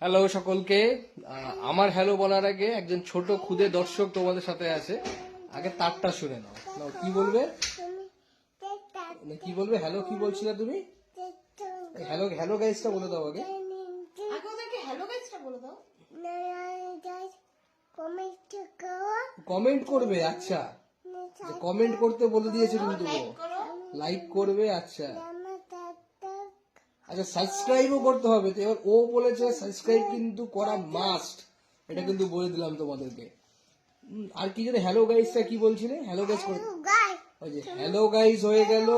Hello সকলকে। আমার hello বলার আগে একজন ছোট খুদে দর্শক তোমাদের সাথে আছে। আগে তারটা শুনে নাও। কি বলবে? কি বলবে? হ্যালো কি বলছিলে তুমি? হ্যালো হ্যালো গাইসটা বলে দাও আগে। হ্যালো গাইসটা বলে দাও। কমেন্ট করবে। আচ্ছা, কমেন্ট করতে বলে দিয়েছে কিন্তু। লাইক করবে। আচ্ছা আচ্ছা, সাবস্ক্রাইবও করতে হবে। তো এবার ও বলেছে সাবস্ক্রাইব কিন্তু করা মাস্ট, এটা কিন্তু বলে দিলাম তোমাদেরকে। আর কি জানি হ্যালো গাইসটা কি বলছিলে? হ্যালো গাইস করে ওই যে হ্যালো গাইস হয়ে গেল,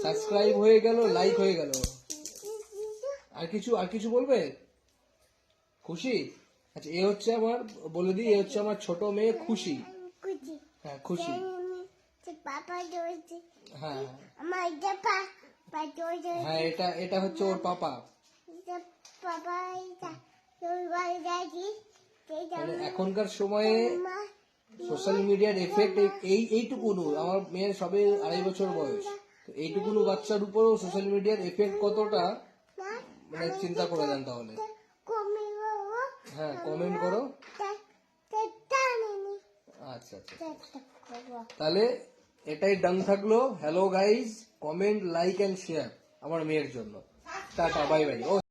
সাবস্ক্রাইব হয়ে গেল, লাইক হয়ে গেল। আর কিছু বলবে? খুশি? আচ্ছা, এ হচ্ছে আমার, বলে দিই, এ হচ্ছে আমার ছোট মেয়ে খুশি। হ্যাঁ খুশি। হ্যাঁ হ্যাঁ, এটা হচ্ছে ওর পাপা। মানে এখনকার সময়ে সোশ্যাল মিডিয়ার এফেক্ট এইটুকুনো, আমার মেয়ের সবে 2.5 বছর বয়স, তো এইটুকুনো বাচ্চার উপরও সোশ্যাল মিডিয়ার এফেক্ট কতটা, মানে চিন্তা করে দেন তাহলে। হ্যাঁ কমেন্ট করো। আচ্ছা আচ্ছা, তাহলে এটাই ডান থাকলো। Hello guys, comment, like and share আমার মেয়ের জন্য। Tata, bye bye. ও